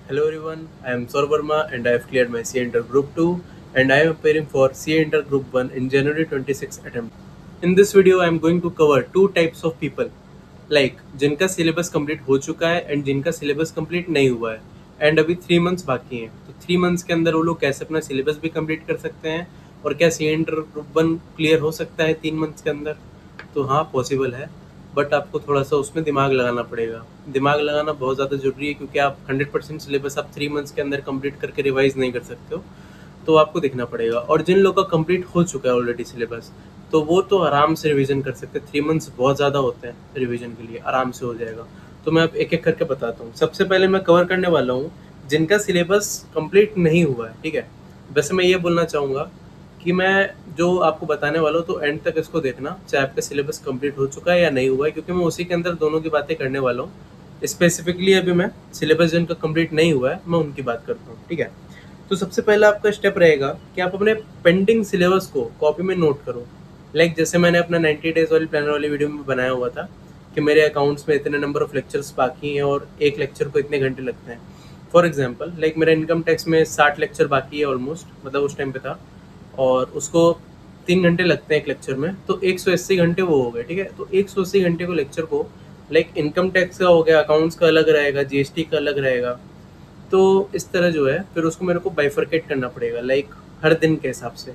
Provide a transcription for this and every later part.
Hello everyone, I am Saurabh Verma and I have cleared my CA Inter Group 2 and I am appearing for CA Inter Group 1 in January 26 attempt. In this video, I am going to cover two types of people like जिनका syllabus complete हो चुका है and जिनका syllabus complete नहीं हुआ है and अभी 3 months बाकी हैं। तो 3 मंथ्स के अंदर वो लोग कैसे अपना सिलेबस भी कंप्लीट कर सकते हैं और क्या CA Inter Group 1 क्लियर हो सकता है 3 मंथ्स के अंदर। तो हाँ, पॉसिबल है, बट आपको थोड़ा सा उसमें दिमाग लगाना पड़ेगा। दिमाग लगाना बहुत ज़्यादा ज़रूरी है क्योंकि आप 100% सिलेबस आप 3 मंथ्स के अंदर कंप्लीट करके रिवाइज नहीं कर सकते हो, तो आपको देखना पड़ेगा। और जिन लोगों का कंप्लीट हो चुका है ऑलरेडी सिलेबस, तो वो तो आराम से रिवीजन कर सकते हैं। 3 मंथ्स बहुत ज़्यादा होते हैं रिवीजन के लिए, आराम से हो जाएगा। तो मैं अब एक एक करके बताता हूँ। सबसे पहले मैं कवर करने वाला हूँ जिनका सिलेबस कंप्लीट नहीं हुआ है, ठीक है। वैसे मैं ये बोलना चाहूँगा कि मैं जो आपको बताने वाला हूँ तो एंड तक इसको देखना, चाहे आपका सिलेबस कंप्लीट हो चुका है या नहीं हुआ है, क्योंकि मैं उसी के अंदर दोनों की बातें करने वाला हूँ। स्पेसिफिकली अभी मैं सिलेबस जिनका कंप्लीट नहीं हुआ है मैं उनकी बात करता हूँ, ठीक है। तो सबसे पहला आपका स्टेप रहेगा कि आप अपने पेंडिंग सिलेबस को कॉपी में नोट करो। जैसे मैंने अपना 90 डेज वाली प्लानर वाली वीडियो में बनाया हुआ था कि मेरे अकाउंट्स में इतने नंबर ऑफ लेक्चर्स बाकी हैं और एक लेक्चर को इतने घंटे लगते हैं। फॉर एग्जाम्पल मेरा इनकम टैक्स में 60 लेक्चर बाकी है ऑलमोस्ट, मतलब उस टाइम पे था, और उसको 3 घंटे लगते हैं एक लेक्चर में, तो 180 घंटे वो हो गए, ठीक है। तो 180 घंटे को लेक्चर को इनकम टैक्स का हो गया, अकाउंट्स का अलग रहेगा, जीएसटी का अलग रहेगा। तो इस तरह जो है फिर उसको मेरे को बाइफरकेट करना पड़ेगा हर दिन के हिसाब से,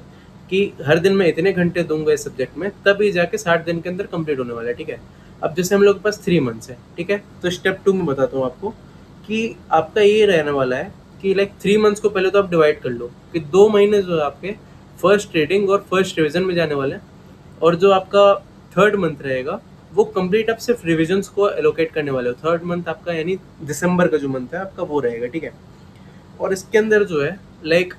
कि हर दिन मैं इतने घंटे दूंगा इस सब्जेक्ट में, तभी जाके 60 दिन के अंदर कंप्लीट होने वाला है, ठीक है। अब जैसे हम लोग के पास 3 मंथ्स है, ठीक है, तो स्टेप 2 में बताता हूँ आपको कि आपका ये रहने वाला है कि 3 मंथ्स को पहले तो आप डिवाइड कर लो कि 2 महीने जो है आपके फर्स्ट रीडिंग और फर्स्ट रिवीजन में जाने वाले हैं, और जो आपका थर्ड मंथ रहेगा वो कंप्लीट आप सिर्फ रिविजन्स को एलोकेट करने वाले हो। थर्ड मंथ आपका यानी दिसंबर का जो मंथ है आपका वो रहेगा, ठीक है। और इसके अंदर जो है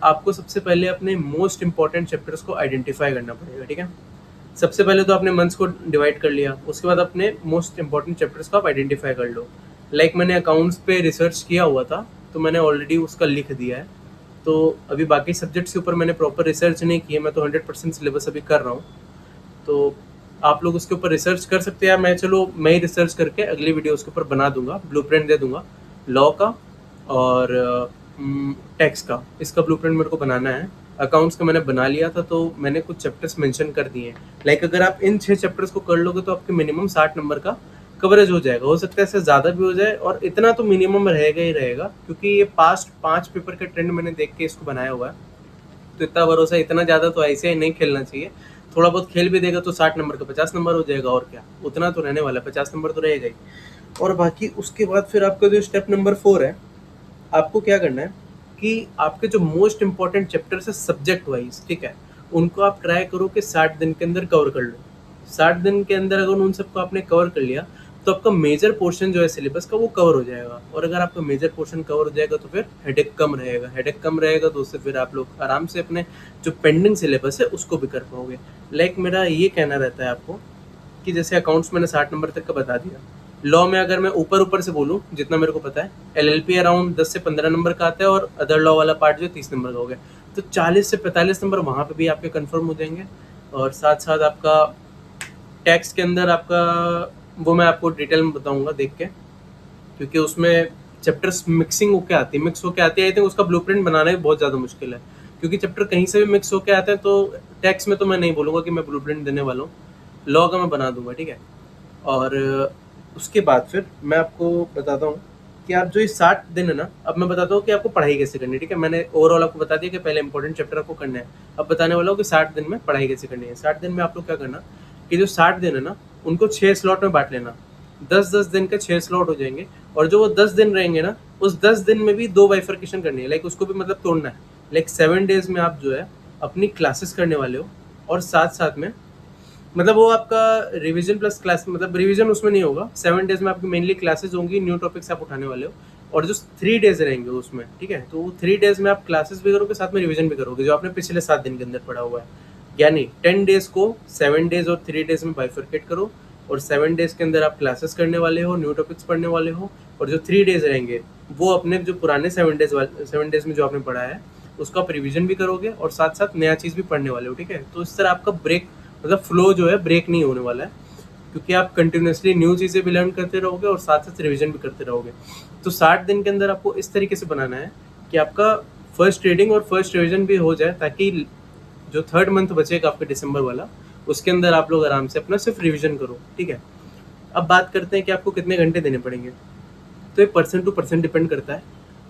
आपको सबसे पहले अपने मोस्ट इंपॉर्टेंट चैप्टर्स को आइडेंटिफाई करना पड़ेगा, ठीक है। सबसे पहले तो आपने मंथ्स को डिवाइड कर लिया, उसके बाद अपने मोस्ट इंपॉर्टेंट चैप्टर्स को आप आइडेंटिफाई कर लो। मैंने अकाउंट्स पे रिसर्च किया हुआ था तो मैंने ऑलरेडी उसका लिख दिया है। तो अभी बाकी सब्जेक्ट्स के ऊपर मैंने प्रॉपर रिसर्च नहीं की है, मैं तो 100% सिलेबस अभी कर रहा हूँ। तो आप लोग उसके ऊपर रिसर्च कर सकते हैं, मैं ही रिसर्च करके अगली वीडियो उसके ऊपर बना दूंगा, ब्लूप्रिंट दे दूंगा लॉ का और टैक्स का। इसका ब्लूप्रिंट मेरे को बनाना है। अकाउंट्स का मैंने बना लिया था तो मैंने कुछ चैप्टर्स मेंशन कर दिए हैं। अगर आप इन 6 चैप्टर्स को कर लोगे तो आपके मिनिमम 60 नंबर का कवरेज हो जाएगा। हो सकता है इससे ज़्यादा भी हो जाए, और इतना तो मिनिमम रहेगा ही रहेगा, क्योंकि ये पास्ट 5 पेपर का ट्रेंड मैंने देख के इसको बनाया हुआ है। तो इतना भरोसा, इतना ज़्यादा तो ऐसे ही नहीं खेलना चाहिए। थोड़ा बहुत खेल भी देगा तो 60 नंबर का 50 नंबर हो जाएगा, और क्या, उतना तो रहने वाला है, 50 नंबर तो रहेगा ही। और बाकी उसके बाद फिर आपका जो स्टेप नंबर 4 है, आपको क्या करना है कि आपके जो मोस्ट इंपॉर्टेंट चैप्टर्स है सब्जेक्ट वाइज, ठीक है, उनको आप ट्राई करो कि 60 दिन के अंदर कवर कर लो। 60 दिन के अंदर अगर उन सबको आपने कवर कर लिया तो आपका मेजर पोर्शन जो है सिलेबस का वो कवर हो जाएगा। और अगर आपका मेजर पोर्शन कवर हो जाएगा तो फिर हेडेक कम रहेगा। हेडेक कम रहेगा तो उससे फिर आप लोग आराम से अपने जो पेंडिंग सिलेबस है उसको भी कर पाओगे। मेरा ये कहना रहता है आपको कि जैसे अकाउंट्स मैंने 60 नंबर तक का बता दिया। लॉ में अगर मैं ऊपर ऊपर से बोलूँ, जितना मेरे को पता है, LLP अराउंड 10 से 15 नंबर का आता है, और अदर लॉ वाला पार्ट जो 30 नंबर का हो गया, तो 40 से 45 नंबर वहाँ पे भी आपके कंफर्म हो जाएंगे। और साथ साथ आपका टैक्स के अंदर आपका वो मैं आपको डिटेल में बताऊंगा देख के, क्योंकि उसमें चैप्टर्स मिक्सिंग होके आती है, मिक्स होके आती है। आई थिंक उसका ब्लूप्रिंट बनाना भी बहुत ज़्यादा मुश्किल है, क्योंकि चैप्टर कहीं से भी मिक्स होके आते हैं। तो टैक्स में तो मैं नहीं बोलूँगा कि मैं ब्लूप्रिंट देने वाला हूँ, लॉ का मैं बना दूंगा, ठीक है। और उसके बाद फिर मैं आपको बताता हूँ कि आप जो ये 60 दिन है ना, अब मैं बताता हूँ कि आपको पढ़ाई कैसे करनी है, ठीक है। मैंने ओवरऑल आपको बता दिया कि पहले इंपॉर्टेंट चैप्टर आपको करना है। अब बताने वाला हूँ कि 60 दिन में पढ़ाई कैसे करनी है। 60 दिन में आप लोग क्या करना कि जो 60 दिन है ना, उनको 6 स्लॉट में बांट लेना। 10-10 दिन के 6 स्लॉट हो जाएंगे, और जो वो 10 दिन रहेंगे ना, उस 10 दिन में भी 2 बाइफर्केशन करनी है, उसको भी मतलब तोड़ना है। 7 डेज में आप जो है अपनी क्लासेस करने वाले हो, और साथ साथ में मतलब वो आपका रिवीजन प्लस क्लास, मतलब रिवीजन उसमें नहीं होगा। 7 डेज में आपकी मेनली क्लासेस होंगी, न्यू टॉपिक्स आप उठाने वाले हो, और जो 3 डेज रहेंगे उसमें, ठीक है, तो 3 डेज में आप क्लासेस भी करोगे, साथ में रिवीजन भी करोगे जो आपने पिछले 7 दिन के अंदर पढ़ा हुआ है। यानी 10 डेज को 7 डेज और 3 डेज में बाइफरकेट करो, और 7 डेज के अंदर आप क्लासेस करने वाले हो, न्यू टॉपिक्स पढ़ने वाले हो, और जो 3 डेज रहेंगे वो अपने जो पुराने 7 डेज में जो आपने पढ़ा है उसका आप रिविजन भी करोगे, और साथ साथ नया चीज़ भी पढ़ने वाले हो, ठीक है। तो इस तरह आपका ब्रेक, मतलब फ्लो जो है ब्रेक नहीं होने वाला है, क्योंकि आप कंटिन्यूसली न्यू चीज़ें भी लर्न करते रहोगे और साथ साथ रिविजन भी करते रहोगे। तो 60 दिन के अंदर आपको इस तरीके से बनाना है कि आपका फर्स्ट रीडिंग और फर्स्ट रिविजन भी हो जाए, ताकि जो थर्ड मंथ बचेगा आपका दिसंबर वाला, उसके अंदर आप लोग आराम से अपना सिर्फ रिविजन करो, ठीक है। अब बात करते हैं कि आपको कितने घंटे देने पड़ेंगे। तो ये पर्सन टू पर्सन डिपेंड करता है।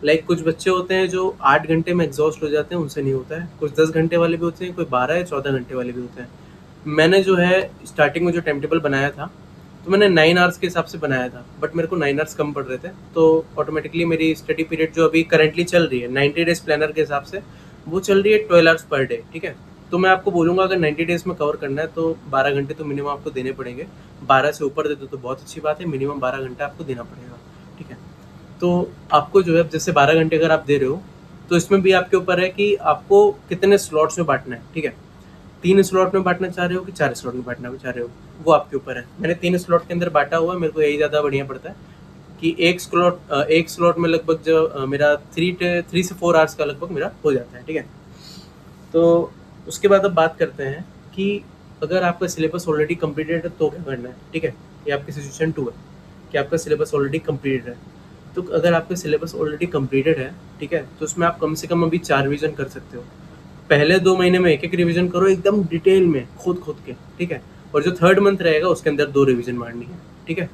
लाइक कुछ बच्चे होते हैं जो 8 घंटे में एग्जॉस्ट हो जाते हैं, उनसे नहीं होता है। कुछ 10 घंटे वाले भी होते हैं, कोई 12 या 14 घंटे वाले भी होते हैं। मैंने जो है स्टार्टिंग में जो टाइम टेबल बनाया था, तो मैंने 9 आवर्स के हिसाब से बनाया था, बट मेरे को 9 आवर्स कम पड़ रहे थे, तो ऑटोमेटिकली मेरी स्टडी पीरियड जो अभी करंटली चल रही है 90 डेज प्लानर के हिसाब से, वो चल रही है 12 आवर्स पर डे, ठीक है। तो मैं आपको बोलूँगा अगर 90 डेज में कवर करना है तो 12 घंटे तो मिनिमम आपको देने पड़ेंगे। 12 से ऊपर दे दो तो बहुत अच्छी बात है, मिनिमम 12 घंटा आपको देना पड़ेगा, ठीक है। तो आपको जो है जैसे 12 घंटे अगर आप दे रहे हो, तो इसमें भी आपके ऊपर है कि आपको कितने स्लॉट्स में बांटना है, ठीक है। 3 स्लॉट में बांटना चाह रहे हो कि 4 स्लॉट में बांटना चाह रहे हो, वो आपके ऊपर है। मैंने 3 स्लॉट के अंदर बांटा हुआ है, मेरे को यही ज़्यादा बढ़िया पड़ता है कि एक स्लॉट में लगभग जो मेरा 3 से 4 आवर्स का लगभग मेरा हो जाता है, ठीक है। तो उसके बाद अब बात करते हैं कि अगर आपका सिलेबस ऑलरेडी कंप्लीटेड है तो क्या करना है, ठीक है। ये आपकी सिचुएशन 2 है कि आपका सिलेबस ऑलरेडी कंप्लीटेड है। तो अगर आपका सिलेबस ऑलरेडी कंप्लीटेड है, ठीक है, तो उसमें आप कम से कम अभी 4 रिवीजन कर सकते हो। पहले 2 महीने में एक रिवीजन करो एकदम डिटेल में, खोद के, ठीक है। और जो थर्ड मंथ रहेगा उसके अंदर 2 रिवीजन मारनी है, ठीक है।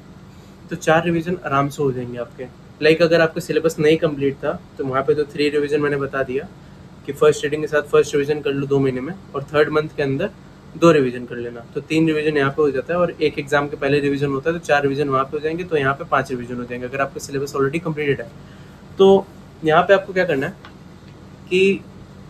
तो 4 रिवीजन आराम से हो जाएंगे आपके। लाइक अगर आपका सिलेबस नहीं कंप्लीट था तो वहाँ पे तो 3 रिवीजन मैंने बता दिया कि फर्स्ट रीडिंग के साथ फर्स्ट रिवीजन कर लो 2 महीने में, और थर्ड मंथ के अंदर 2 रिवीजन कर लेना, तो 3 रिवीजन यहाँ पे हो जाता है। और एक एग्जाम के पहले रिवीजन होता है, तो 4 रिवीजन वहाँ पे हो जाएंगे, तो यहाँ पे 5 रिवीजन हो जाएंगे अगर आपका सिलेबस ऑलरेडी कंप्लीटेड है। तो यहाँ पे आपको क्या करना है कि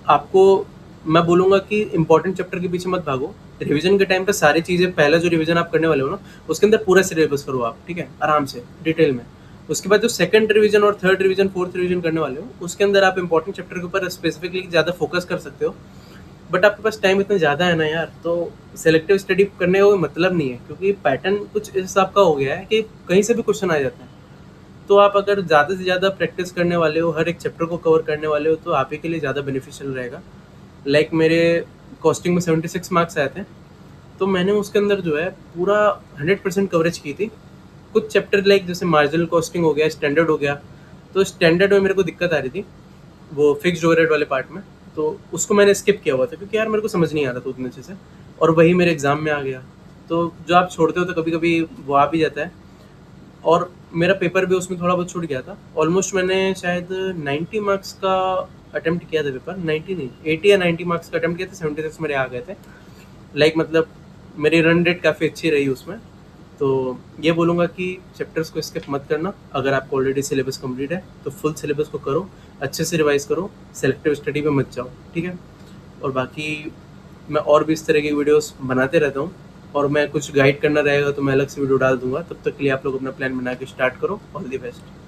आपको मैं बोलूँगा कि इंपॉर्टेंट चैप्टर के पीछे मत भागो। रिवीजन के टाइम पे सारी चीज़ें, पहला जो रिवीजन आप करने वाले हो ना, उसके अंदर पूरा सिलेबस करो आप, ठीक है, आराम से डिटेल में। उसके बाद जो सेकंड रिवीजन और थर्ड रिवीजन फोर्थ रिवीजन करने वाले हो, उसके अंदर आप इंपॉर्टेंट चैप्टर के ऊपर स्पेसिफिकली ज़्यादा फोकस कर सकते हो। बट आपके पास टाइम इतना ज़्यादा है ना यार, तो सेलेक्टिव स्टडी करने का कोई मतलब नहीं है, क्योंकि पैटर्न कुछ इस हिसाब का हो गया है कि कहीं से भी क्वेश्चन आ जाता है। तो आप अगर ज़्यादा से ज़्यादा प्रैक्टिस करने वाले हो, हर एक चैप्टर को कवर करने वाले हो, तो आप ही के लिए ज़्यादा बेनिफिशियल रहेगा। लाइक मेरे कॉस्टिंग में 76 मार्क्स आए थे, तो मैंने उसके अंदर जो है पूरा 100% कवरेज की थी। कुछ चैप्टर लाइक जैसे मार्जिनल कॉस्टिंग हो गया, स्टैंडर्ड हो गया, तो स्टैंडर्ड में मेरे को दिक्कत आ रही थी वो फिक्स्ड ओवरहेड वाले पार्ट में, तो उसको मैंने स्किप किया हुआ था क्योंकि यार मेरे को समझ नहीं आ रहा था उतने अच्छे से, और वही मेरे एग्ज़ाम में आ गया। तो जो आप छोड़ते हो तो कभी कभी वो आ भी जाता है, और मेरा पेपर भी उसमें थोड़ा बहुत छूट गया था। ऑलमोस्ट मैंने शायद 90 मार्क्स का अटेम्प्ट किया था पेपर, 90 नहीं 80 या 90 मार्क्स का अटेम्प्ट किया था, 76 मेरे आ गए थे। लाइक मतलब मेरी रन रेट काफ़ी अच्छी रही उसमें। तो ये बोलूँगा कि चैप्टर्स को स्किप मत करना। अगर आपको ऑलरेडी सिलेबस कंप्लीट है तो फुल सिलेबस को करो, अच्छे से रिवाइज करो, सेलेक्टिव स्टडी पे मत जाओ, ठीक है। और बाकी मैं और भी इस तरह की वीडियोस बनाते रहता हूँ, और मैं कुछ गाइड करना रहेगा तो मैं अलग से वीडियो डाल दूंगा। तब तक के लिए आप लोग अपना प्लान बना के स्टार्ट करो। All the best.